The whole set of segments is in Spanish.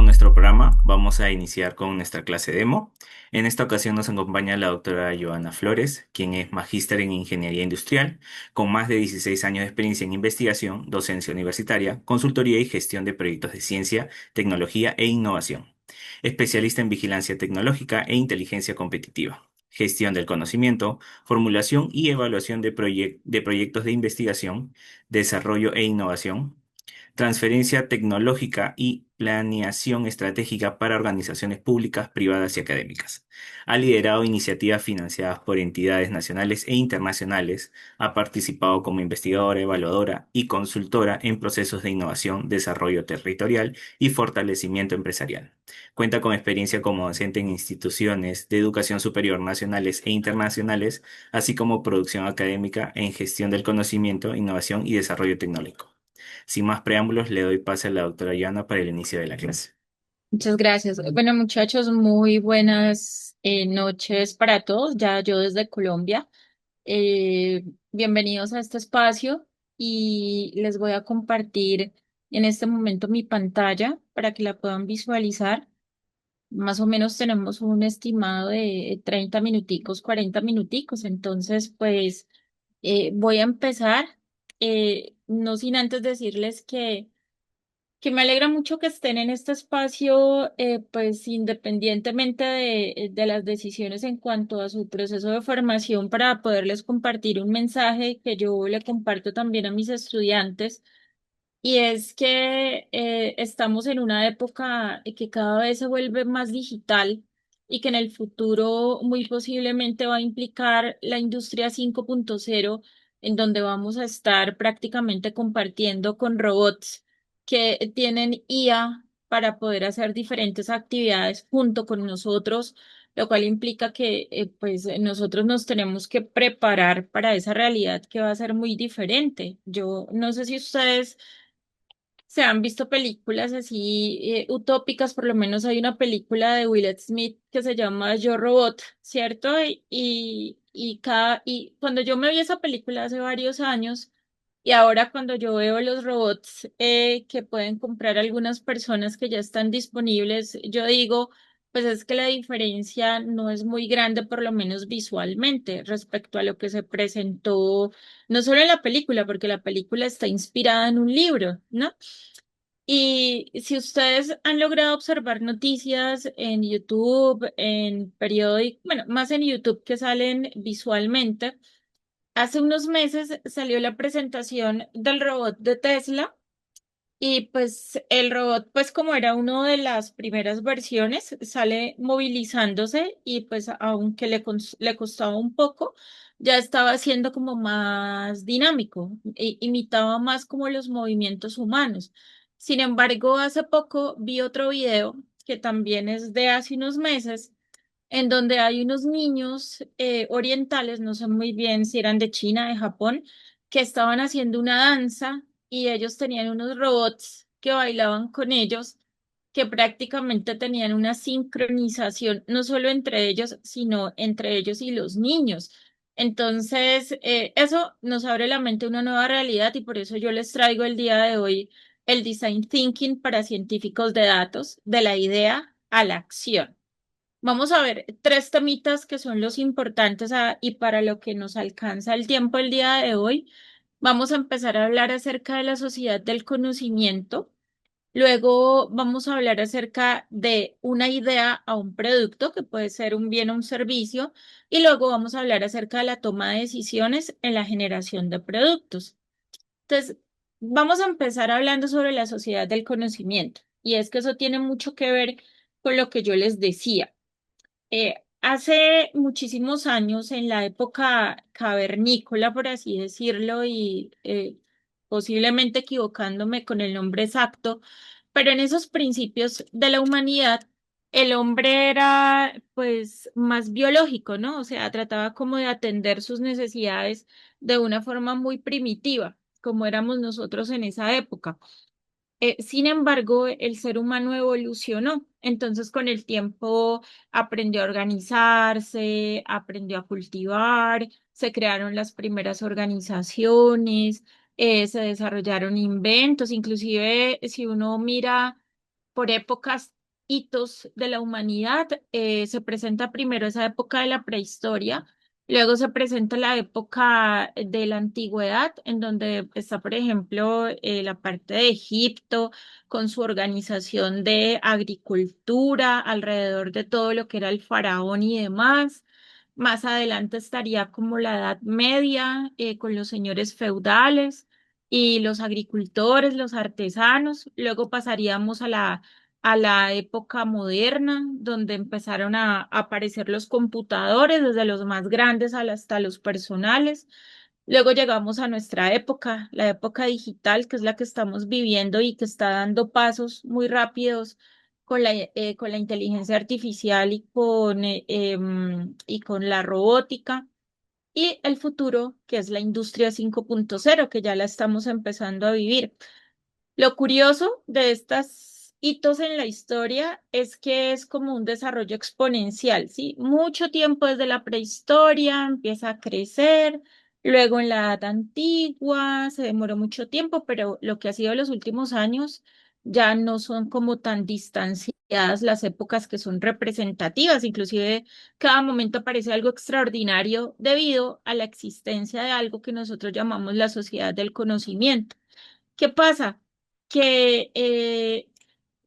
nuestro programa, vamos a iniciar con nuestra clase demo. En esta ocasión nos acompaña la doctora Joana Flores, quien es magíster en Ingeniería Industrial, con más de 16 años de experiencia en investigación, docencia universitaria, consultoría y gestión de proyectos de ciencia, tecnología e innovación. Especialista en vigilancia tecnológica e inteligencia competitiva, gestión del conocimiento, formulación y evaluación de proyectos de investigación, desarrollo e innovación, transferencia tecnológica y planeación estratégica para organizaciones públicas, privadas y académicas. Ha liderado iniciativas financiadas por entidades nacionales e internacionales, ha participado como investigadora, evaluadora y consultora en procesos de innovación, desarrollo territorial y fortalecimiento empresarial. Cuenta con experiencia como docente en instituciones de educación superior nacionales e internacionales, así como producción académica en gestión del conocimiento, innovación y desarrollo tecnológico. Sin más preámbulos, le doy pase a la doctora Yana para el inicio de la clase. Muchas gracias. Bueno, muchachos, muy buenas noches para todos. Ya yo desde Colombia. Bienvenidos a este espacio y les voy a compartir en este momento mi pantalla para que la puedan visualizar. Más o menos tenemos un estimado de 30 minuticos, 40 minuticos. Entonces, pues voy a empezar. No sin antes decirles que me alegra mucho que estén en este espacio, pues independientemente de las decisiones en cuanto a su proceso de formación, para poderles compartir un mensaje que yo le comparto también a mis estudiantes, y es que estamos en una época que cada vez se vuelve más digital y que en el futuro muy posiblemente va a implicar la industria 5.0, en donde vamos a estar prácticamente compartiendo con robots que tienen IA para poder hacer diferentes actividades junto con nosotros, lo cual implica que pues nosotros nos tenemos que preparar para esa realidad que va a ser muy diferente. Yo no sé si ustedes se han visto películas así utópicas. Por lo menos hay una película de Will Smith que se llama Yo Robot, ¿cierto? Y cuando yo me vi esa película hace varios años, y ahora cuando yo veo los robots que pueden comprar algunas personas que ya están disponibles, yo digo, pues es que la diferencia no es muy grande, por lo menos visualmente, respecto a lo que se presentó, no solo en la película, porque la película está inspirada en un libro, ¿no? Y si ustedes han logrado observar noticias en YouTube, en periódicos, bueno, más en YouTube, que salen visualmente, hace unos meses salió la presentación del robot de Tesla. Y pues el robot, pues como era una de las primeras versiones, sale movilizándose, y pues aunque le costaba un poco, ya estaba siendo como más dinámico, imitaba más como los movimientos humanos. Sin embargo, hace poco vi otro video que también es de hace unos meses, en donde hay unos niños orientales, no sé muy bien si eran de China, de Japón, que estaban haciendo una danza, y ellos tenían unos robots que bailaban con ellos, que prácticamente tenían una sincronización, no solo entre ellos, sino entre ellos y los niños. Entonces, eso nos abre la mente a una nueva realidad, y por eso yo les traigo el día de hoy el design thinking para científicos de datos, de la idea a la acción. Vamos a ver tres temitas que son los importantes, y para lo que nos alcanza el tiempo el día de hoy. Vamos a empezar a hablar acerca de la sociedad del conocimiento. Luego vamos a hablar acerca de una idea a un producto, que puede ser un bien o un servicio. Y luego vamos a hablar acerca de la toma de decisiones en la generación de productos. Entonces, vamos a empezar hablando sobre la sociedad del conocimiento. Y es que eso tiene mucho que ver con lo que yo les decía. Hace muchísimos años, en la época cavernícola, por así decirlo, y posiblemente equivocándome con el nombre exacto, pero en esos principios de la humanidad, el hombre era pues más biológico, ¿no? O sea, trataba como de atender sus necesidades de una forma muy primitiva, como éramos nosotros en esa época. Sin embargo, el ser humano evolucionó. Entonces, con el tiempo aprendió a organizarse, aprendió a cultivar, se crearon las primeras organizaciones, se desarrollaron inventos. Inclusive, si uno mira por épocas, hitos de la humanidad, se presenta primero esa época de la prehistoria, luego se presenta la época de la antigüedad, en donde está, por ejemplo, la parte de Egipto con su organización de agricultura alrededor de todo lo que era el faraón y demás. Más adelante estaría como la Edad Media, con los señores feudales y los agricultores, los artesanos. Luego pasaríamos a la época moderna, donde empezaron a aparecer los computadores, desde los más grandes hasta los personales. Luego llegamos a nuestra época, la época digital, que es la que estamos viviendo y que está dando pasos muy rápidos con la inteligencia artificial y con la robótica. Y el futuro, que es la industria 5.0, que ya la estamos empezando a vivir. Lo curioso de estos hitos en la historia es que es como un desarrollo exponencial, ¿sí? Mucho tiempo desde la prehistoria empieza a crecer, luego en la edad antigua se demoró mucho tiempo, pero lo que ha sido los últimos años ya no son como tan distanciadas las épocas que son representativas, inclusive cada momento parece algo extraordinario debido a la existencia de algo que nosotros llamamos la sociedad del conocimiento. ¿Qué pasa? Que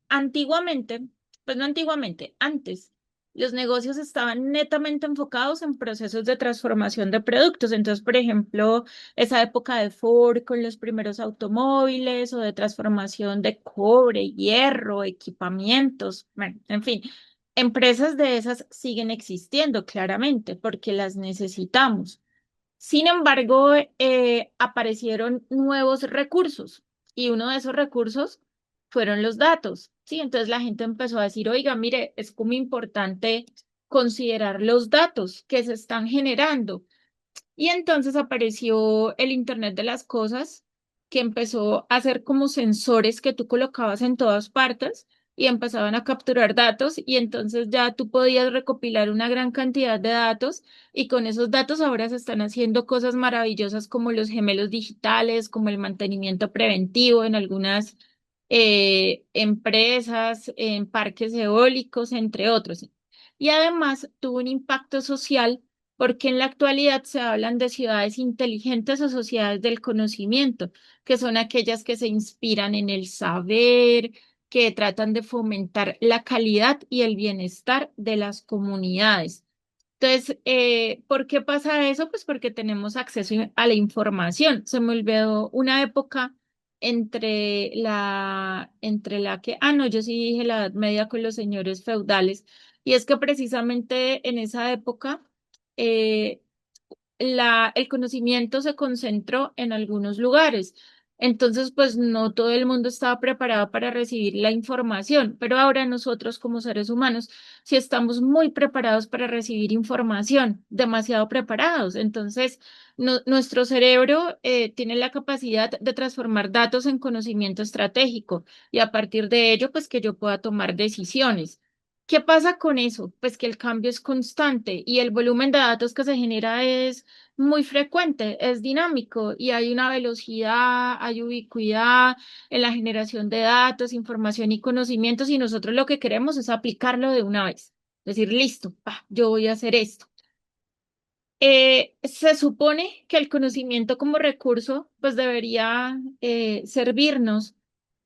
antiguamente, pues no antiguamente, antes, los negocios estaban netamente enfocados en procesos de transformación de productos. Entonces, por ejemplo, esa época de Ford con los primeros automóviles o de transformación de cobre, hierro, equipamientos, bueno, en fin, empresas de esas siguen existiendo claramente porque las necesitamos. Sin embargo, aparecieron nuevos recursos y uno de esos recursos fueron los datos, ¿sí? Entonces la gente empezó a decir, oiga, mire, es como importante considerar los datos que se están generando. Y entonces apareció el Internet de las cosas, que empezó a ser como sensores que tú colocabas en todas partes y empezaban a capturar datos y entonces ya tú podías recopilar una gran cantidad de datos y con esos datos ahora se están haciendo cosas maravillosas como los gemelos digitales, como el mantenimiento preventivo en algunas empresas, en parques eólicos, entre otros. Y además tuvo un impacto social porque en la actualidad se hablan de ciudades inteligentes o sociedades del conocimiento, que son aquellas que se inspiran en el saber, que tratan de fomentar la calidad y el bienestar de las comunidades. Entonces, ¿por qué pasa eso? Pues porque tenemos acceso a la información. Se me olvidó una época no, yo sí dije la Edad Media con los señores feudales, y es que precisamente en esa época, eh, el conocimiento se concentró en algunos lugares. Entonces, pues no todo el mundo estaba preparado para recibir la información, pero ahora nosotros como seres humanos sí estamos muy preparados para recibir información, demasiado preparados. Entonces, nuestro cerebro tiene la capacidad de transformar datos en conocimiento estratégico y a partir de ello, pues que yo pueda tomar decisiones. ¿Qué pasa con eso? Pues que el cambio es constante y el volumen de datos que se genera es muy frecuente, es dinámico y hay una velocidad, hay ubicuidad en la generación de datos, información y conocimientos y nosotros lo que queremos es aplicarlo de una vez. Decir, listo, yo voy a hacer esto. Se supone que el conocimiento como recurso pues debería servirnos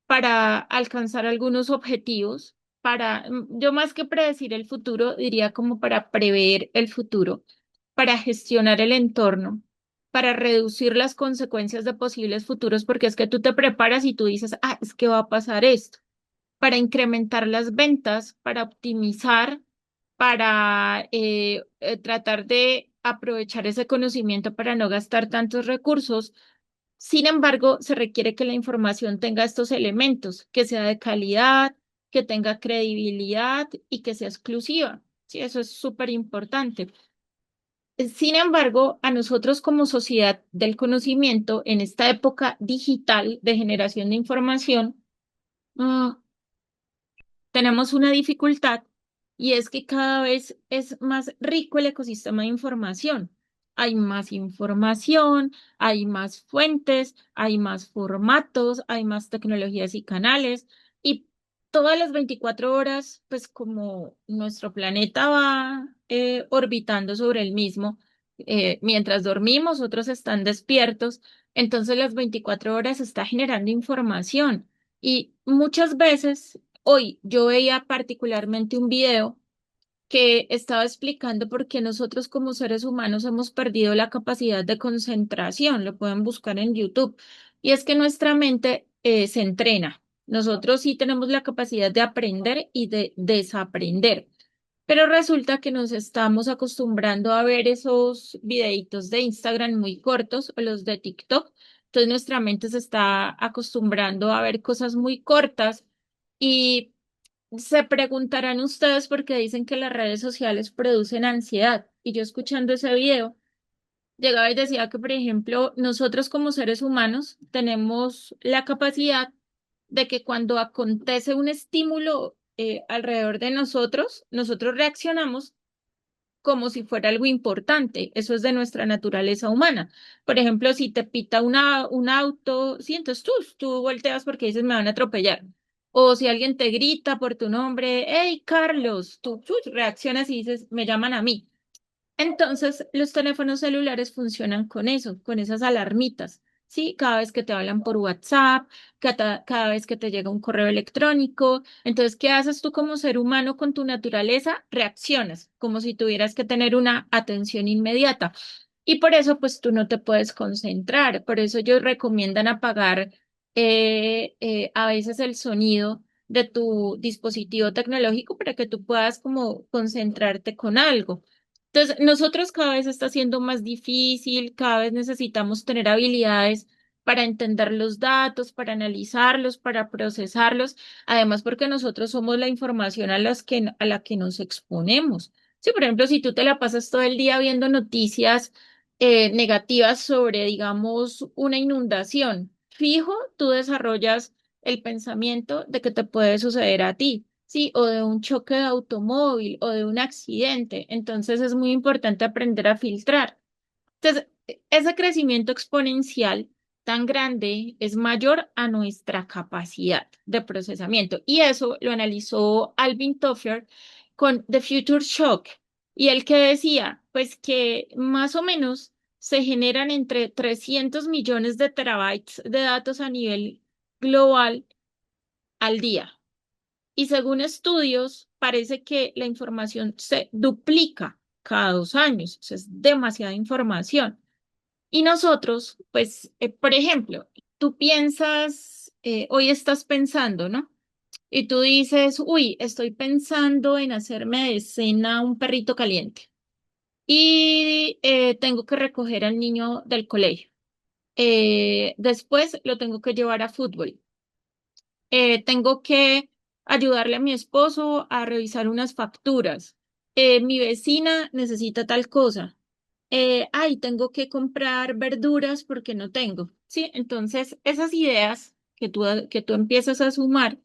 para alcanzar algunos objetivos, yo más que predecir el futuro, diría como para prever el futuro, para gestionar el entorno, para reducir las consecuencias de posibles futuros, porque es que tú te preparas y tú dices, es que va a pasar esto, para incrementar las ventas, para optimizar, para tratar de aprovechar ese conocimiento para no gastar tantos recursos. Sin embargo, se requiere que la información tenga estos elementos, que sea de calidad, que tenga credibilidad y que sea exclusiva. Sí, eso es súper importante. Sin embargo, a nosotros como sociedad del conocimiento, en esta época digital de generación de información, mm, tenemos una dificultad y es que cada vez es más rico el ecosistema de información. Hay más información, hay más fuentes, hay más formatos, hay más tecnologías y canales y todas las 24 horas, pues como nuestro planeta va orbitando sobre el mismo, mientras dormimos, otros están despiertos, entonces las 24 horas está generando información. Y muchas veces, hoy yo veía particularmente un video que estaba explicando por qué nosotros como seres humanos hemos perdido la capacidad de concentración. Lo pueden buscar en YouTube. Y es que nuestra mente se entrena. Nosotros sí tenemos la capacidad de aprender y de desaprender. Pero resulta que nos estamos acostumbrando a ver esos videitos de Instagram muy cortos o los de TikTok. Entonces nuestra mente se está acostumbrando a ver cosas muy cortas y se preguntarán ustedes por qué dicen que las redes sociales producen ansiedad. Y yo escuchando ese video, llegaba y decía que, por ejemplo, nosotros como seres humanos tenemos la capacidad de que cuando acontece un estímulo alrededor de nosotros, nosotros reaccionamos como si fuera algo importante. Eso es de nuestra naturaleza humana. Por ejemplo, si te pita un auto, sí, entonces tú volteas porque dices me van a atropellar. O si alguien te grita por tu nombre, hey, Carlos, tú reaccionas y dices, me llaman a mí. Entonces, los teléfonos celulares funcionan con eso, con esas alarmitas, ¿sí? Cada vez que te hablan por WhatsApp, cada vez que te llega un correo electrónico. Entonces, ¿qué haces tú como ser humano con tu naturaleza? Reaccionas, como si tuvieras que tener una atención inmediata. Y por eso, pues tú no te puedes concentrar. Por eso ellos recomiendan apagar a veces el sonido de tu dispositivo tecnológico para que tú puedas como concentrarte con algo. Entonces, nosotros cada vez está siendo más difícil, cada vez necesitamos tener habilidades para entender los datos, para analizarlos, para procesarlos, además porque nosotros somos la información a la que nos exponemos. Sí, por ejemplo, si tú te la pasas todo el día viendo noticias negativas sobre, digamos, una inundación, fijo, tú desarrollas el pensamiento de que te puede suceder a ti. Sí, o de un choque de automóvil o de un accidente. Entonces es muy importante aprender a filtrar. Entonces, ese crecimiento exponencial tan grande es mayor a nuestra capacidad de procesamiento. Y eso lo analizó Alvin Toffler con The Future Shock. Y él que decía, pues que más o menos se generan entre 300 millones de terabytes de datos a nivel global al día. Y según estudios, parece que la información se duplica cada 2 años. O sea, es demasiada información. Y nosotros, pues, por ejemplo, tú piensas, hoy estás pensando, ¿no? Y tú dices, uy, estoy pensando en hacerme de cena un perrito caliente. Y tengo que recoger al niño del colegio. Después lo tengo que llevar a fútbol. Tengo que ayudarle a mi esposo a revisar unas facturas. Mi vecina necesita tal cosa. Ay, tengo que comprar verduras porque no tengo. Sí, entonces esas ideas que tú empiezas a sumar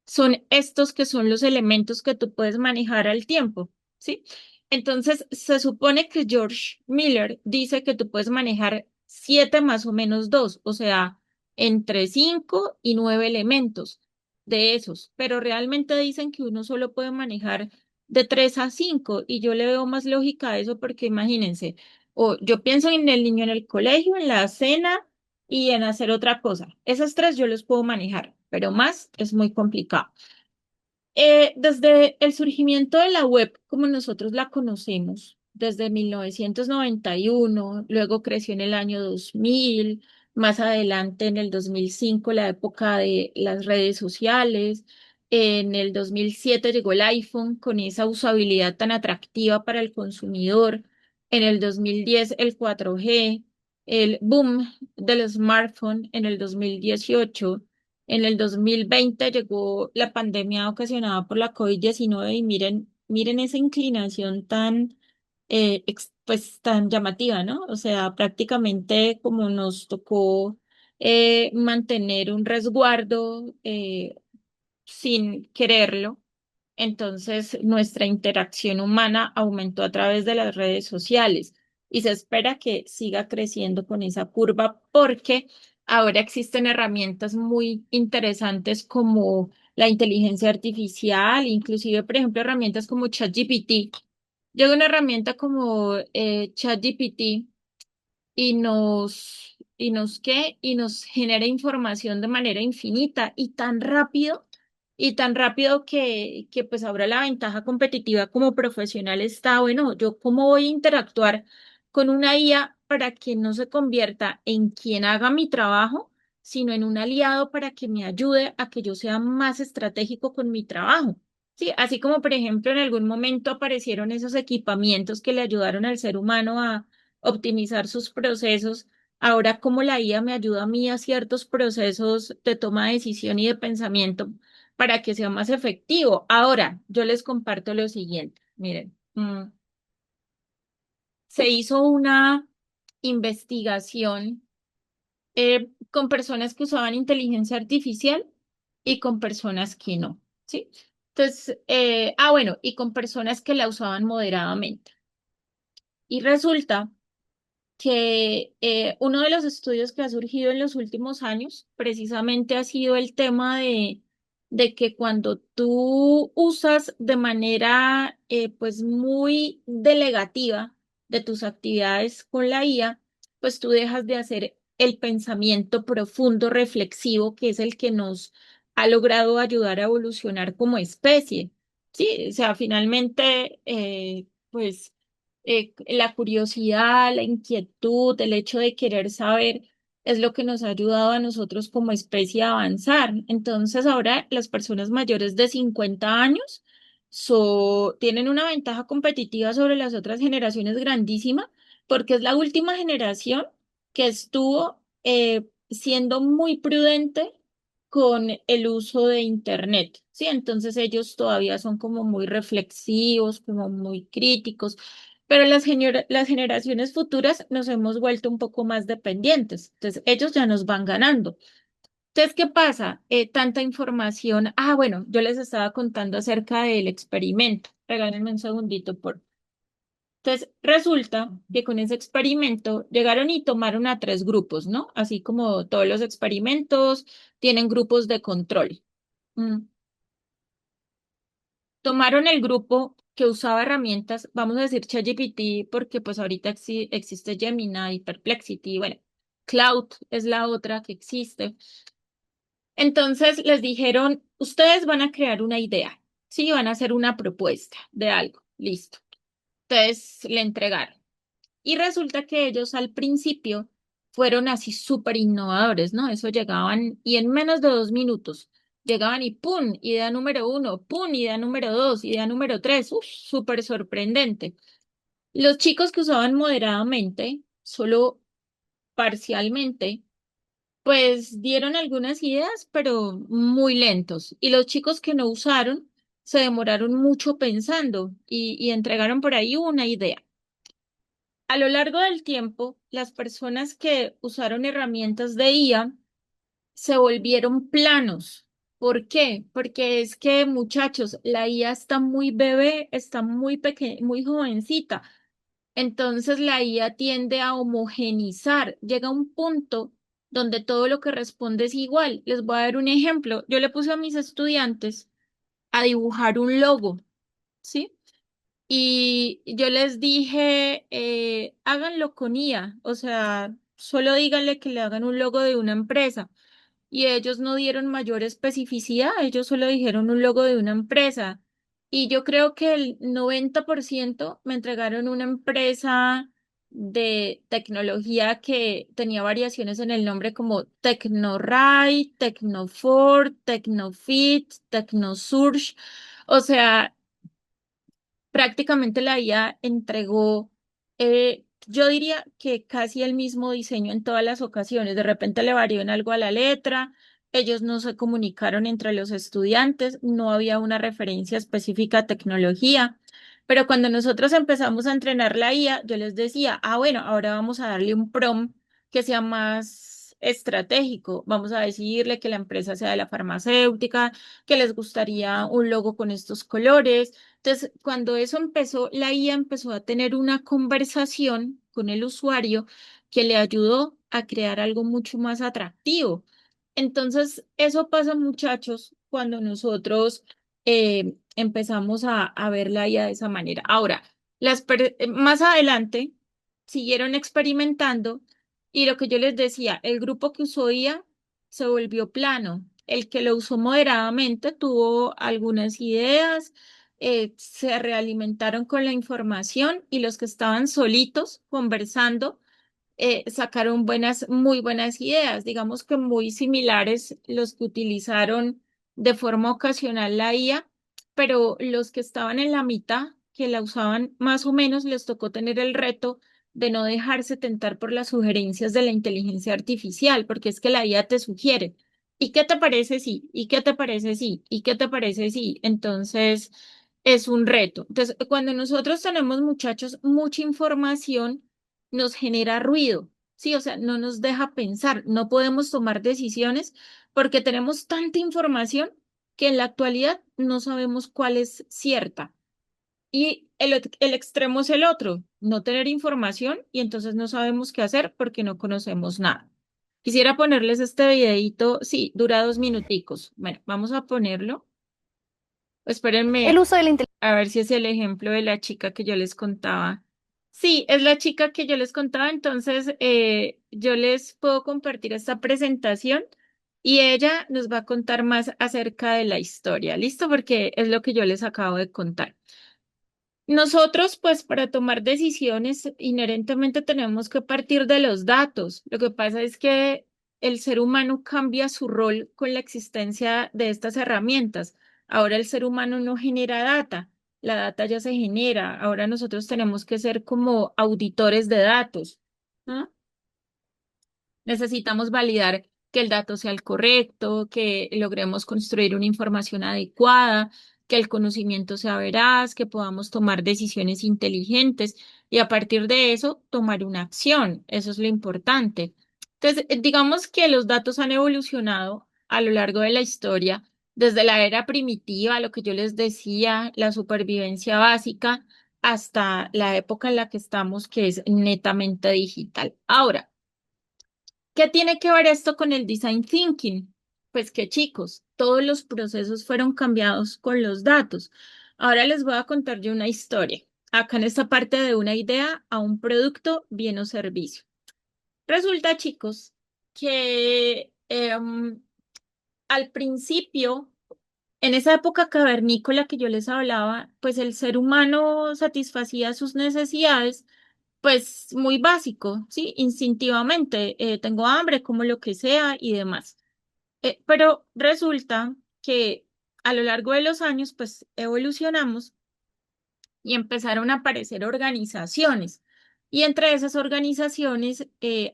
son estos que son los elementos que tú puedes manejar al tiempo. Sí, entonces se supone que George Miller dice que tú puedes manejar 7 más o menos 2, o sea, entre 5 y 9 elementos de esos, pero realmente dicen que uno solo puede manejar de 3 a 5 y yo le veo más lógica a eso porque imagínense, o yo pienso en el niño en el colegio, en la cena y en hacer otra cosa. Esas tres yo los puedo manejar, pero más es muy complicado. Desde el surgimiento de la web, como nosotros la conocemos, desde 1991, luego creció en el año 2000, más adelante en el 2005 la época de las redes sociales, en el 2007 llegó el iPhone con esa usabilidad tan atractiva para el consumidor, en el 2010 el 4G, el boom del smartphone en el 2018. En el 2020 llegó la pandemia ocasionada por la COVID-19 y miren esa inclinación tan, pues, tan llamativa, ¿no? O sea, prácticamente como nos tocó mantener un resguardo sin quererlo, entonces nuestra interacción humana aumentó a través de las redes sociales y se espera que siga creciendo con esa curva porque ahora existen herramientas muy interesantes como la inteligencia artificial, inclusive, por ejemplo, herramientas como ChatGPT. Llega una herramienta como ChatGPT y nos genera información de manera infinita y tan rápido que pues ahora la ventaja competitiva como profesional está, bueno, yo cómo voy a interactuar con una IA para que no se convierta en quien haga mi trabajo, sino en un aliado para que me ayude a que yo sea más estratégico con mi trabajo. Sí, así como por ejemplo en algún momento aparecieron esos equipamientos que le ayudaron al ser humano a optimizar sus procesos. Ahora, cómo la IA me ayuda a mí a ciertos procesos de toma de decisión y de pensamiento para que sea más efectivo. Ahora, yo les comparto lo siguiente. Miren, se hizo una investigación con personas que usaban inteligencia artificial y con personas que no, ¿sí? Entonces, bueno, y con personas que la usaban moderadamente. Y resulta que uno de los estudios que ha surgido en los últimos años precisamente ha sido el tema de que cuando tú usas de manera pues muy delegativa de tus actividades con la IA, pues tú dejas de hacer el pensamiento profundo, reflexivo, que es el que nos ha logrado ayudar a evolucionar como especie. Sí, o sea, finalmente, pues la curiosidad, la inquietud, el hecho de querer saber es lo que nos ha ayudado a nosotros como especie a avanzar. Entonces ahora las personas mayores de 50 años tienen una ventaja competitiva sobre las otras generaciones grandísima porque es la última generación que estuvo siendo muy prudente con el uso de Internet. Sí, entonces ellos todavía son como muy reflexivos, como muy críticos, pero las generaciones futuras nos hemos vuelto un poco más dependientes. Entonces, ellos ya nos van ganando. Entonces, ¿qué pasa? Tanta información. Bueno, yo les estaba contando acerca del experimento. Regálenme un segundito, por. Entonces, resulta que con ese experimento llegaron y tomaron a tres grupos, ¿no? Así como todos los experimentos tienen grupos de control. Mm. Tomaron el grupo que usaba herramientas, vamos a decir ChatGPT, porque pues ahorita existe Gemini, Perplexity, bueno, Cloud es la otra que existe. Entonces les dijeron, ustedes van a crear una idea, sí, van a hacer una propuesta de algo, listo. Entonces le entregaron. Y resulta que ellos al principio fueron así súper innovadores, ¿no? Eso llegaban y en menos de 2 minutos llegaban y ¡pum! Idea número uno, ¡pum! Idea número dos, idea número tres, ¡uf! Súper sorprendente. Los chicos que usaban moderadamente, solo parcialmente, pues dieron algunas ideas, pero muy lentos. Y los chicos que no usaron se demoraron mucho pensando y entregaron por ahí una idea. A lo largo del tiempo, las personas que usaron herramientas de IA se volvieron planos. ¿Por qué? Porque es que, muchachos, la IA está muy bebé, está muy pequeña, muy jovencita. Entonces la IA tiende a homogenizar. Llega un punto donde todo lo que responde es igual. Les voy a dar un ejemplo. Yo le puse a mis estudiantes a dibujar un logo, ¿sí? Y yo les dije, háganlo con IA, o sea, solo díganle que le hagan un logo de una empresa. Y ellos no dieron mayor especificidad, ellos solo dijeron un logo de una empresa. Y yo creo que el 90% me entregaron una empresa de tecnología que tenía variaciones en el nombre como TecnoRay, TecnoFord, TecnoFit, TecnoSurge. O sea, prácticamente la IA entregó, yo diría que casi el mismo diseño en todas las ocasiones. De repente le varió en algo a la letra, ellos no se comunicaron entre los estudiantes, no había una referencia específica a tecnología. Pero cuando nosotros empezamos a entrenar la IA, yo les decía, bueno, ahora vamos a darle un prompt que sea más estratégico. Vamos a decirle que la empresa sea de la farmacéutica, que les gustaría un logo con estos colores. Entonces, cuando eso empezó, la IA empezó a tener una conversación con el usuario que le ayudó a crear algo mucho más atractivo. Entonces, eso pasa, muchachos, cuando nosotros empezamos a ver la IA de esa manera. Ahora, más adelante siguieron experimentando y lo que yo les decía, el grupo que usó IA se volvió plano. El que lo usó moderadamente tuvo algunas ideas, se realimentaron con la información y los que estaban solitos conversando sacaron muy buenas ideas, digamos que muy similares los que utilizaron de forma ocasional la IA, pero los que estaban en la mitad, que la usaban más o menos, les tocó tener el reto de no dejarse tentar por las sugerencias de la inteligencia artificial, porque es que la IA te sugiere. ¿Y qué te parece sí? ¿Y qué te parece sí? ¿Y qué te parece sí? Entonces, es un reto. Entonces, cuando nosotros tenemos, muchachos, mucha información, nos genera ruido, ¿sí? O sea, no nos deja pensar, no podemos tomar decisiones porque tenemos tanta información que en la actualidad no sabemos cuál es cierta. Y el extremo es el otro, no tener información y entonces no sabemos qué hacer porque no conocemos nada. Quisiera ponerles este videito, sí, dura 2 minuticos. Bueno, vamos a ponerlo. El Espérenme uso de la inteligencia. a ver si es el ejemplo de la chica que yo les contaba. Sí, es la chica que yo les contaba, entonces yo les puedo compartir esta presentación y ella nos va a contar más acerca de la historia, ¿listo? Porque es lo que yo les acabo de contar. Nosotros, pues, para tomar decisiones, inherentemente tenemos que partir de los datos. Lo que pasa es que el ser humano cambia su rol con la existencia de estas herramientas. Ahora el ser humano no genera data, la data ya se genera. Ahora nosotros tenemos que ser como auditores de datos. ¿No? Necesitamos validar que el dato sea el correcto, que logremos construir una información adecuada, que el conocimiento sea veraz, que podamos tomar decisiones inteligentes y a partir de eso tomar una acción. Eso es lo importante. Entonces, digamos que los datos han evolucionado a lo largo de la historia, desde la era primitiva, lo que yo les decía, la supervivencia básica, hasta la época en la que estamos, que es netamente digital. Ahora, ¿qué tiene que ver esto con el design thinking? Pues que chicos, todos los procesos fueron cambiados con los datos. Ahora les voy a contar yo una historia. Acá en esta parte de una idea a un producto, bien o servicio. Resulta, chicos, que al principio, en esa época cavernícola que yo les hablaba, pues el ser humano satisfacía sus necesidades pues muy básico, ¿sí? Instintivamente, tengo hambre, como lo que sea y demás. Pero resulta que a lo largo de los años, pues evolucionamos y empezaron a aparecer organizaciones. Y entre esas organizaciones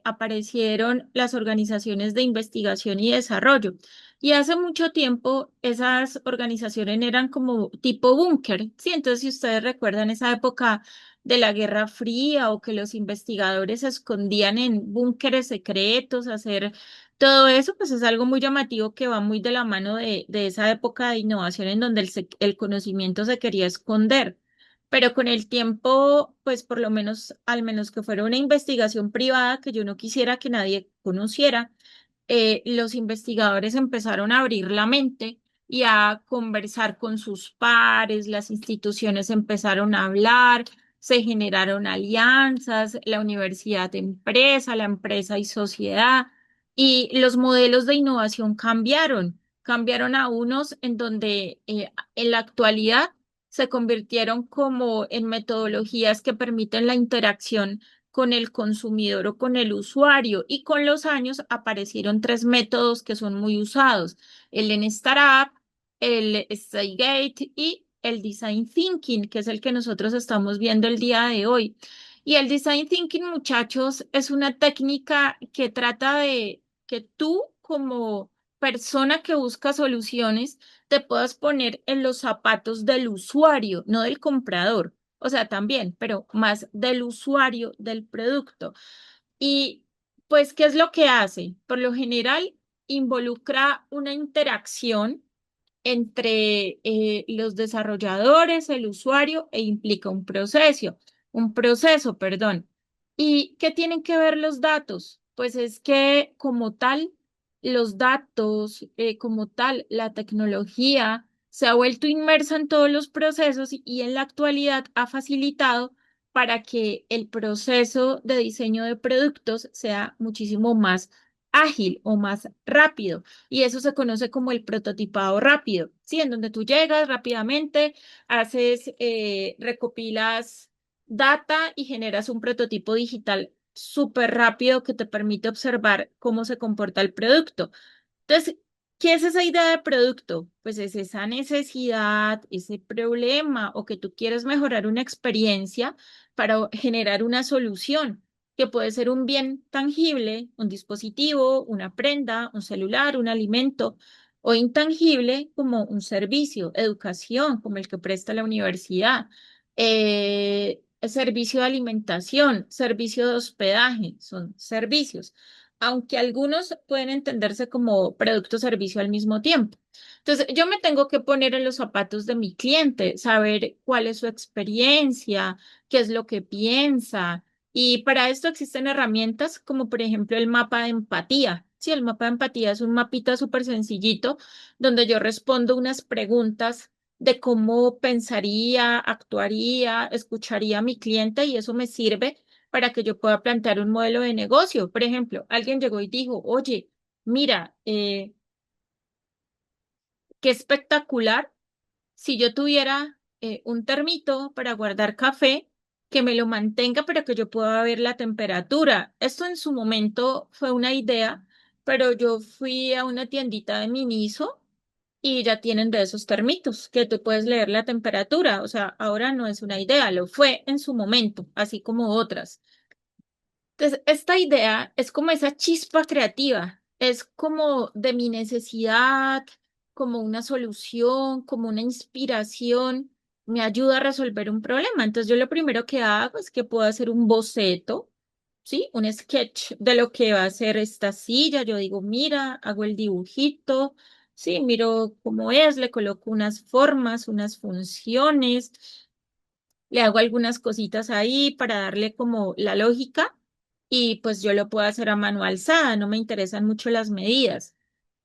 aparecieron las organizaciones de investigación y desarrollo. Y hace mucho tiempo esas organizaciones eran como tipo búnker, ¿sí? Entonces, si ustedes recuerdan esa época de la Guerra Fría o que los investigadores se escondían en búnkeres secretos, hacer todo eso, pues es algo muy llamativo que va muy de la mano de esa época de innovación en donde el conocimiento se quería esconder. Pero con el tiempo, pues por lo menos, al menos que fuera una investigación privada que yo no quisiera que nadie conociera, los investigadores empezaron a abrir la mente y a conversar con sus pares, las instituciones empezaron a hablar, se generaron alianzas, la universidad empresa, la empresa y sociedad, y los modelos de innovación cambiaron a unos en donde en la actualidad se convirtieron como en metodologías que permiten la interacción con el consumidor o con el usuario. Y con los años aparecieron tres métodos que son muy usados: el Lean Startup, el Gate y el Design Thinking, que es el que nosotros estamos viendo el día de hoy. Y el Design Thinking, muchachos, es una técnica que trata de que tú como persona que busca soluciones te puedas poner en los zapatos del usuario, no del comprador. O sea, también, pero más del usuario del producto. Y pues, ¿qué es lo que hace? Por lo general, involucra una interacción entre los desarrolladores, el usuario e implica un proceso, perdón. ¿Y qué tienen que ver los datos? Pues es que como tal, los datos como tal, la tecnología se ha vuelto inmersa en todos los procesos y en la actualidad ha facilitado para que el proceso de diseño de productos sea muchísimo más ágil o más rápido. Y eso se conoce como el prototipado rápido, ¿sí? En donde tú llegas rápidamente, haces, recopilas data y generas un prototipo digital súper rápido que te permite observar cómo se comporta el producto. Entonces, ¿qué es esa idea de producto? Pues es esa necesidad, ese problema o que tú quieres mejorar una experiencia para generar una solución, que puede ser un bien tangible, un dispositivo, una prenda, un celular, un alimento, o intangible como un servicio, educación, como el que presta la universidad, servicio de alimentación, servicio de hospedaje, son servicios aunque algunos pueden entenderse como producto o servicio al mismo tiempo. Entonces, yo me tengo que poner en los zapatos de mi cliente, saber cuál es su experiencia, qué es lo que piensa. Y para esto existen herramientas como por ejemplo el mapa de empatía. Sí, el mapa de empatía es un mapita súper sencillito donde yo respondo unas preguntas de cómo pensaría, actuaría, escucharía a mi cliente y eso me sirve para que yo pueda plantear un modelo de negocio. Por ejemplo, alguien llegó y dijo, oye, mira, qué espectacular si yo tuviera un termito para guardar café que me lo mantenga, pero que yo pueda ver la temperatura. Esto en su momento fue una idea, pero yo fui a una tiendita de Miniso y ya tienen de esos termitos que tú puedes leer la temperatura. O sea, ahora no es una idea, lo fue en su momento, así como otras. Entonces, esta idea es como esa chispa creativa, es como de mi necesidad, como una solución, como una inspiración, me ayuda a resolver un problema. Entonces, yo lo primero que hago es que puedo hacer un boceto, ¿sí? Un sketch de lo que va a ser esta silla. Yo digo, mira, hago el dibujito, sí, miro cómo es, le coloco unas formas, unas funciones, le hago algunas cositas ahí para darle como la lógica y pues yo lo puedo hacer a mano alzada, no me interesan mucho las medidas.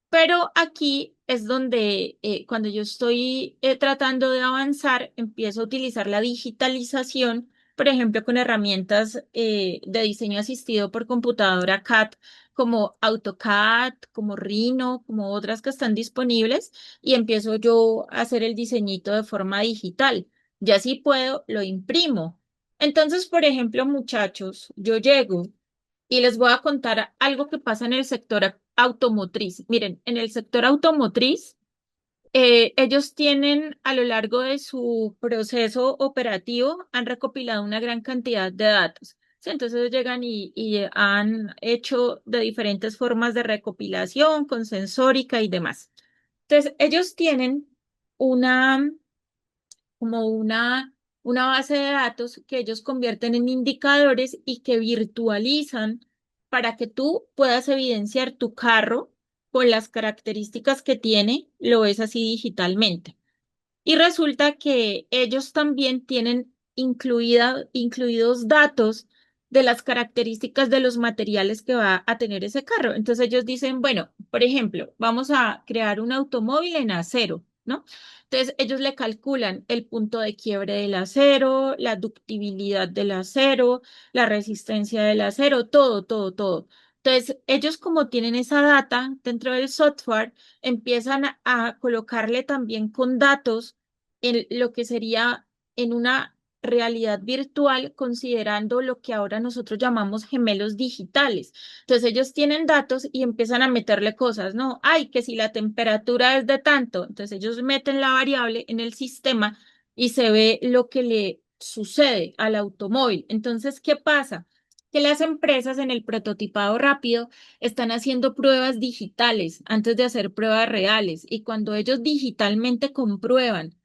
Pero aquí es donde cuando yo estoy tratando de avanzar, empiezo a utilizar la digitalización, por ejemplo, con herramientas de diseño asistido por computadora CAD, como AutoCAD, como Rhino, como otras que están disponibles, y empiezo yo a hacer el diseñito de forma digital. Ya si puedo, lo imprimo. Entonces, por ejemplo, muchachos, yo llego. Y les voy a contar algo que pasa en el sector automotriz. Miren, en el sector automotriz, ellos tienen a lo largo de su proceso operativo, han recopilado una gran cantidad de datos. Sí, entonces llegan y han hecho de diferentes formas de recopilación con sensórica y demás. Entonces, ellos tienen una como una base de datos que ellos convierten en indicadores y que virtualizan para que tú puedas evidenciar tu carro con las características que tiene, lo ves así digitalmente. Y resulta que ellos también tienen incluidos datos de las características de los materiales que va a tener ese carro. Entonces ellos dicen, bueno, por ejemplo, vamos a crear un automóvil en acero, ¿no? Entonces ellos le calculan el punto de quiebre del acero, la ductibilidad del acero, la resistencia del acero, todo, todo, todo. Entonces ellos como tienen esa data dentro del software, empiezan a colocarle también con datos en lo que sería en una realidad virtual, considerando lo que ahora nosotros llamamos gemelos digitales. Entonces ellos tienen datos y empiezan a meterle cosas, ¿no? Ay, que si la temperatura es de tanto, entonces ellos meten la variable en el sistema y se ve lo que le sucede al automóvil. Entonces, ¿qué pasa? Que las empresas en el prototipado rápido están haciendo pruebas digitales antes de hacer pruebas reales y cuando ellos digitalmente comprueban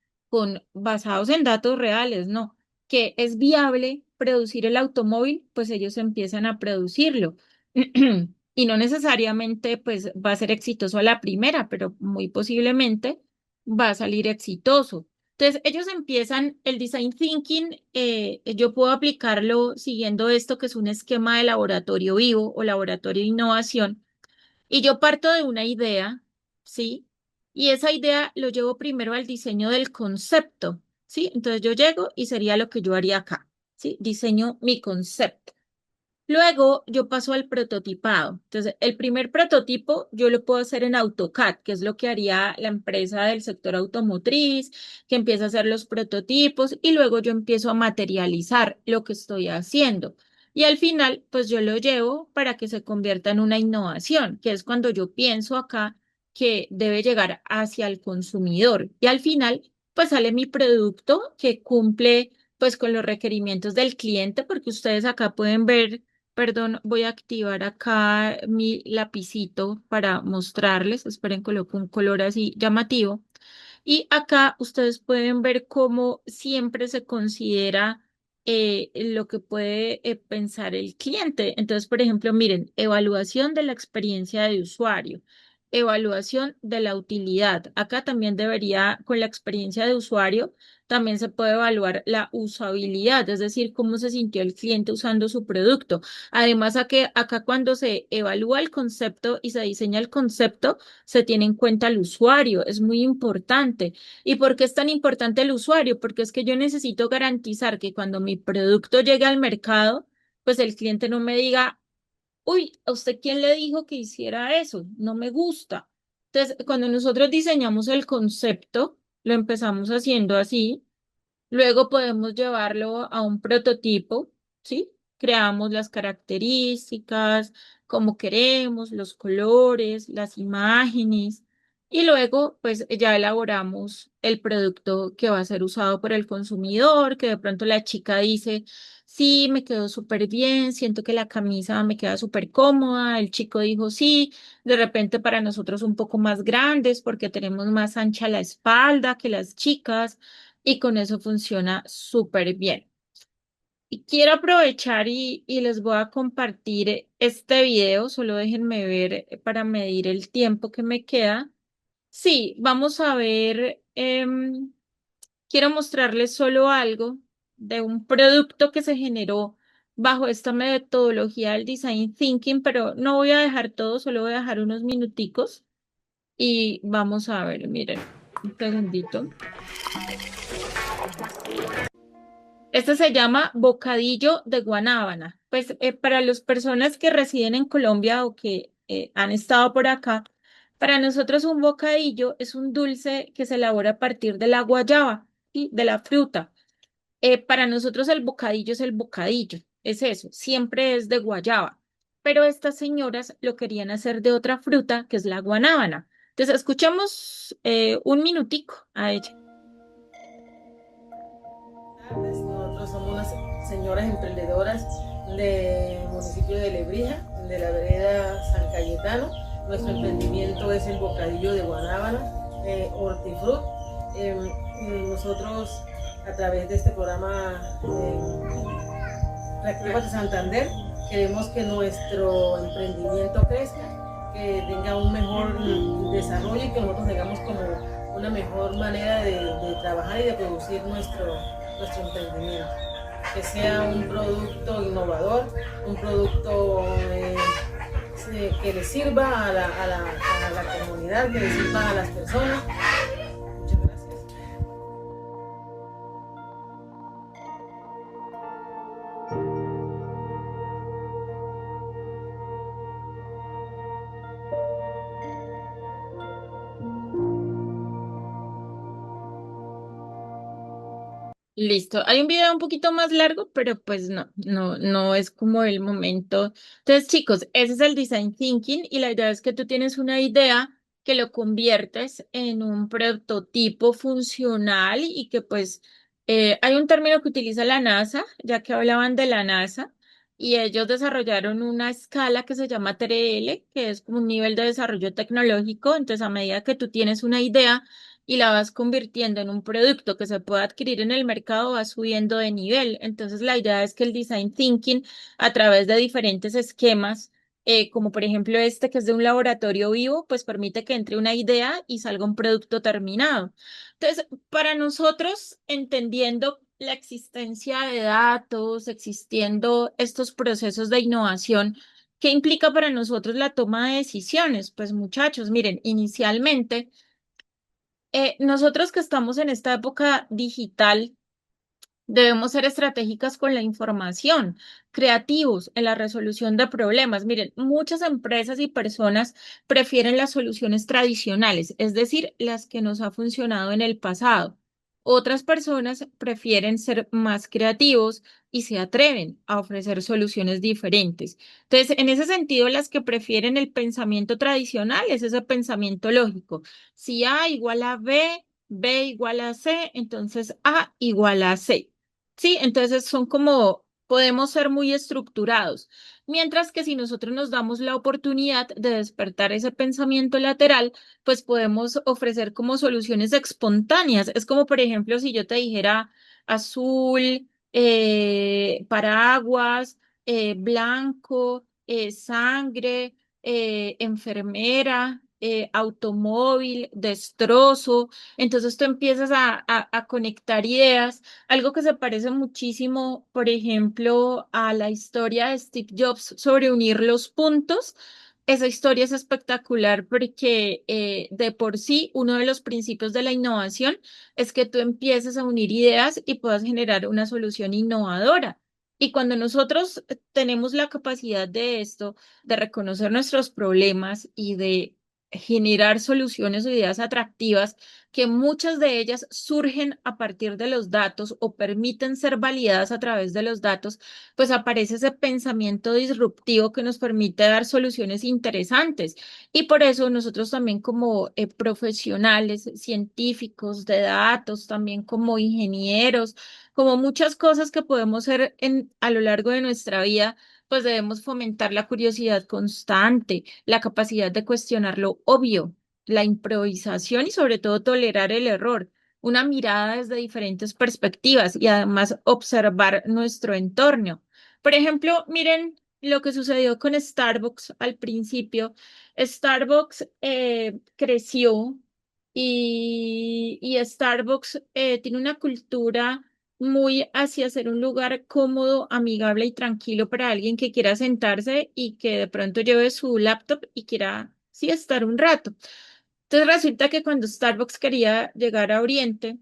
basados en datos reales, ¿no? Que es viable producir el automóvil, pues ellos empiezan a producirlo. Y no necesariamente pues va a ser exitoso a la primera, pero muy posiblemente va a salir exitoso. Entonces, ellos empiezan el design thinking, yo puedo aplicarlo siguiendo esto que es un esquema de laboratorio vivo o laboratorio de innovación Y yo parto de una idea, ¿sí? Y esa idea lo llevo primero al diseño del concepto, ¿sí? Entonces yo llego y sería lo que yo haría acá, ¿sí? Diseño mi concepto. Luego yo paso al prototipado. Entonces, el primer prototipo yo lo puedo hacer en AutoCAD, que es lo que haría la empresa del sector automotriz, que empieza a hacer los prototipos y luego yo empiezo a materializar lo que estoy haciendo. Y al final, pues yo lo llevo para que se convierta en una innovación, que es cuando yo pienso acá que debe llegar hacia el consumidor. Y al final, pues sale mi producto que cumple pues con los requerimientos del cliente, porque ustedes acá pueden ver. Perdón, voy a activar acá mi lapicito para mostrarles. Esperen, coloco un color así llamativo. Y acá ustedes pueden ver cómo siempre se considera lo que puede pensar el cliente. Entonces, por ejemplo, miren, evaluación de la experiencia de usuario, evaluación de la utilidad. Acá también debería, con la experiencia de usuario, también se puede evaluar la usabilidad, es decir, cómo se sintió el cliente usando su producto. Además, acá cuando se evalúa el concepto y se diseña el concepto, se tiene en cuenta el usuario, es muy importante. ¿Y por qué es tan importante el usuario? Porque es que yo necesito garantizar que cuando mi producto llegue al mercado, pues el cliente no me diga, uy, ¿a usted quién le dijo que hiciera eso? No me gusta. Entonces, cuando nosotros diseñamos el concepto, lo empezamos haciendo así. Luego podemos llevarlo a un prototipo, ¿sí? Creamos las características, como queremos, los colores, las imágenes, y luego pues ya elaboramos el producto que va a ser usado por el consumidor, que de pronto la chica dice, sí, me quedó súper bien, siento que la camisa me queda súper cómoda, el chico dijo, sí, de repente para nosotros un poco más grandes porque tenemos más ancha la espalda que las chicas y con eso funciona súper bien. Y quiero aprovechar y les voy a compartir este video, solo déjenme ver para medir el tiempo que me queda. Sí, vamos a ver, quiero mostrarles solo algo de un producto que se generó bajo esta metodología del Design Thinking, pero no voy a dejar todo, solo voy a dejar unos minuticos y vamos a ver, miren, un segundito. Este se llama bocadillo de guanábana. Pues para las personas que residen en Colombia o que han estado por acá, para nosotros un bocadillo es un dulce que se elabora a partir de la guayaba, ¿sí? De la fruta. Para nosotros el bocadillo es el bocadillo, es eso, siempre es de guayaba. Pero estas señoras lo querían hacer de otra fruta, que es la guanábana. Entonces, escuchamos un minutico a ella. Tardes. Nosotros somos unas señoras emprendedoras del municipio de Lebrija, de la vereda San Cayetano. Nuestro emprendimiento es el bocadillo de guanábana, hortifruti. Nosotros, a través de este programa Reactiva de Santander, queremos que nuestro emprendimiento crezca, que tenga un mejor desarrollo y que nosotros tengamos como una mejor manera de trabajar y de producir nuestro emprendimiento. Que sea un producto innovador, un producto que le sirva a la comunidad, que le sirva a las personas. Muchas gracias. Listo. Hay un video un poquito más largo, pero pues no es como el momento. Entonces, chicos, ese es el design thinking y la idea es que tú tienes una idea que lo conviertes en un prototipo funcional y que pues hay un término que utiliza la NASA, ya que hablaban de la NASA, y ellos desarrollaron una escala que se llama TRL, que es como un nivel de desarrollo tecnológico. Entonces, a medida que tú tienes una idea, y la vas convirtiendo en un producto que se pueda adquirir en el mercado, va subiendo de nivel. Entonces, la idea es que el design thinking, a través de diferentes esquemas, como por ejemplo este que es de un laboratorio vivo, pues permite que entre una idea y salga un producto terminado. Entonces, para nosotros, entendiendo la existencia de datos, existiendo estos procesos de innovación, ¿Qué implica para nosotros la toma de decisiones? Pues muchachos, miren, inicialmente, nosotros que estamos en esta época digital, debemos ser estratégicas con la información, creativos en la resolución de problemas. Miren, muchas empresas y personas prefieren las soluciones tradicionales, es decir, las que nos ha funcionado en el pasado. Otras personas prefieren ser más creativos y se atreven a ofrecer soluciones diferentes. Entonces, en ese sentido, las que prefieren el pensamiento tradicional es ese pensamiento lógico. Si A igual a B, B igual a C, entonces A igual a C. Sí, entonces son como, podemos ser muy estructurados, mientras que si nosotros nos damos la oportunidad de despertar ese pensamiento lateral, pues podemos ofrecer como soluciones espontáneas. Es como, por ejemplo, si yo te dijera azul, paraguas, blanco, sangre, enfermera, automóvil, destrozo. Entonces tú empiezas a conectar ideas, algo que se parece muchísimo, por ejemplo, a la historia de Steve Jobs sobre unir los puntos. Esa historia es espectacular porque de por sí uno de los principios de la innovación es que tú empieces a unir ideas y puedas generar una solución innovadora. Y cuando nosotros tenemos la capacidad de esto, de reconocer nuestros problemas y de generar soluciones o ideas atractivas, que muchas de ellas surgen a partir de los datos o permiten ser validadas a través de los datos, pues aparece ese pensamiento disruptivo que nos permite dar soluciones interesantes. Y por eso nosotros también como profesionales, científicos de datos, también como ingenieros, como muchas cosas que podemos ser a lo largo de nuestra vida, pues debemos fomentar la curiosidad constante, la capacidad de cuestionar lo obvio, la improvisación y sobre todo tolerar el error, una mirada desde diferentes perspectivas y además observar nuestro entorno. Por ejemplo, miren lo que sucedió con Starbucks al principio. Starbucks creció y Starbucks tiene una cultura muy hacia ser un lugar cómodo, amigable y tranquilo para alguien que quiera sentarse y que de pronto lleve su laptop y quiera, sí, estar un rato. Entonces resulta que cuando Starbucks quería llegar a Oriente,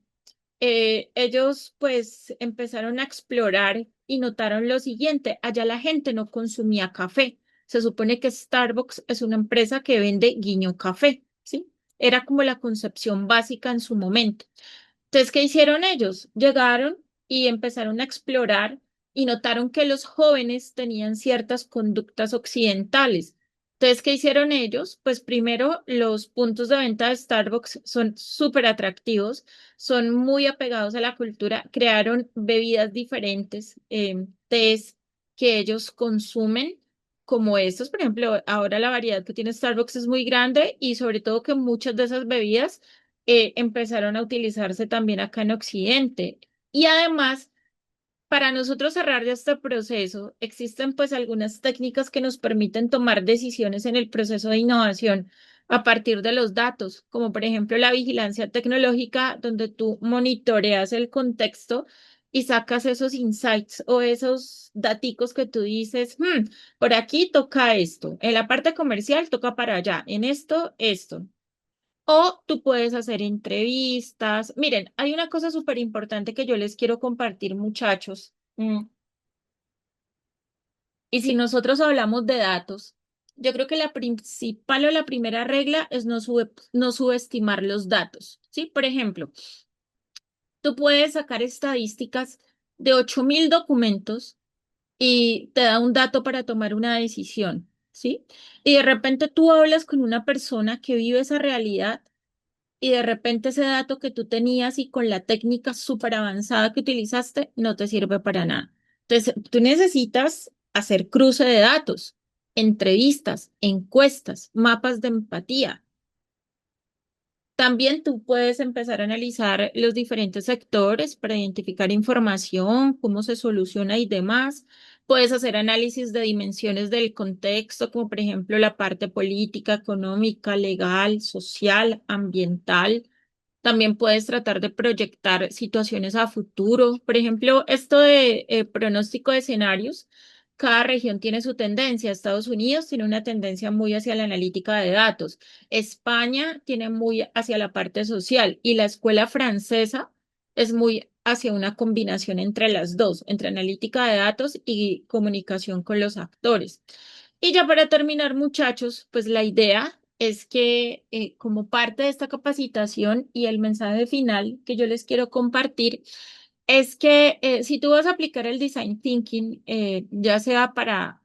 ellos pues empezaron a explorar y notaron lo siguiente, allá la gente no consumía café. Se supone que Starbucks es una empresa que vende guiño café, ¿sí? Era como la concepción básica en su momento. Entonces, ¿qué hicieron ellos? Llegaron y empezaron a explorar y notaron que los jóvenes tenían ciertas conductas occidentales. Entonces, ¿qué hicieron ellos? Pues primero, los puntos de venta de Starbucks son súper atractivos, son muy apegados a la cultura, crearon bebidas diferentes, tés que ellos consumen, como estos, por ejemplo, ahora la variedad que tiene Starbucks es muy grande y sobre todo que muchas de esas bebidas empezaron a utilizarse también acá en Occidente. Y además, para nosotros cerrar ya este proceso, existen pues algunas técnicas que nos permiten tomar decisiones en el proceso de innovación a partir de los datos, como por ejemplo la vigilancia tecnológica, donde tú monitoreas el contexto y sacas esos insights o esos daticos que tú dices, por aquí toca esto, en la parte comercial toca para allá, en esto, esto. O tú puedes hacer entrevistas. Miren, hay una cosa súper importante que yo les quiero compartir, muchachos. Y si nosotros hablamos de datos, yo creo que la principal o la primera regla es no subestimar los datos. ¿Sí? Por ejemplo, tú puedes sacar estadísticas de 8.000 documentos y te da un dato para tomar una decisión. ¿Sí? Y de repente tú hablas con una persona que vive esa realidad y de repente ese dato que tú tenías y con la técnica súper avanzada que utilizaste no te sirve para nada. Entonces, tú necesitas hacer cruce de datos, entrevistas, encuestas, mapas de empatía. También tú puedes empezar a analizar los diferentes sectores para identificar información, cómo se soluciona y demás. Puedes hacer análisis de dimensiones del contexto, como por ejemplo la parte política, económica, legal, social, ambiental. También puedes tratar de proyectar situaciones a futuro. Por ejemplo, esto de pronóstico de escenarios cada región tiene su tendencia. Estados Unidos tiene una tendencia muy hacia la analítica de datos. España tiene muy hacia la parte social y la escuela francesa es muy hacia una combinación entre las dos, entre analítica de datos y comunicación con los actores. Y ya para terminar, muchachos, pues la idea es que como parte de esta capacitación y el mensaje final que yo les quiero compartir, es que si tú vas a aplicar el design thinking, ya sea para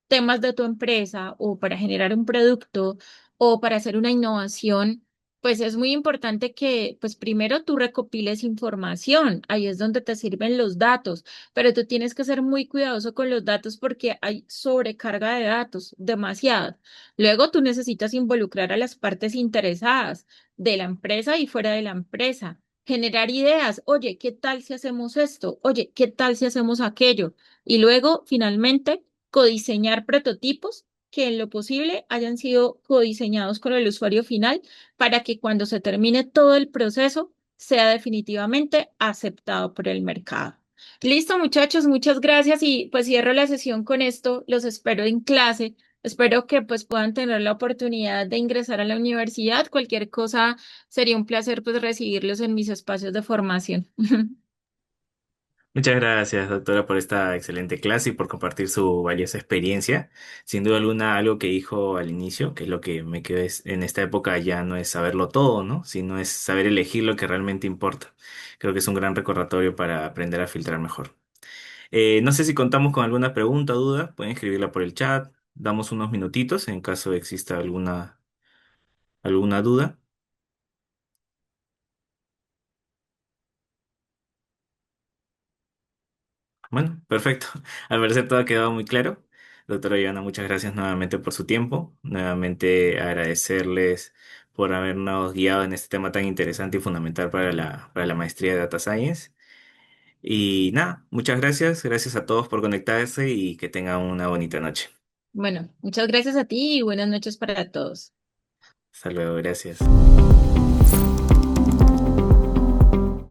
temas de tu empresa o para generar un producto o para hacer una innovación, pues es muy importante que, pues primero tú recopiles información, ahí es donde te sirven los datos, pero tú tienes que ser muy cuidadoso con los datos porque hay sobrecarga de datos, demasiada. Luego tú necesitas involucrar a las partes interesadas de la empresa y fuera de la empresa. Generar ideas, oye, ¿qué tal si hacemos esto? Oye, ¿qué tal si hacemos aquello? Y luego, finalmente, codiseñar prototipos que en lo posible hayan sido codiseñados con el usuario final para que cuando se termine todo el proceso sea definitivamente aceptado por el mercado. Listo, muchachos, muchas gracias y pues cierro la sesión con esto. Los espero en clase. Espero que pues puedan tener la oportunidad de ingresar a la universidad. Cualquier cosa sería un placer pues recibirlos en mis espacios de formación. Muchas gracias, doctora, por esta excelente clase y por compartir su valiosa experiencia. Sin duda alguna, algo que dijo al inicio, que es lo que me quedó en esta época, ya no es saberlo todo, ¿no? Sino es saber elegir lo que realmente importa. Creo que es un gran recordatorio para aprender a filtrar mejor. No sé si contamos con alguna pregunta o duda, pueden escribirla por el chat. Damos unos minutitos en caso exista alguna duda. Bueno, perfecto. Al parecer todo ha quedado muy claro. Doctora Ivana, muchas gracias nuevamente por su tiempo. Nuevamente agradecerles por habernos guiado en este tema tan interesante y fundamental para para la maestría de Data Science. Y nada, muchas gracias. Gracias a todos por conectarse y que tengan una bonita noche. Bueno, muchas gracias a ti y buenas noches para todos. Hasta luego, gracias.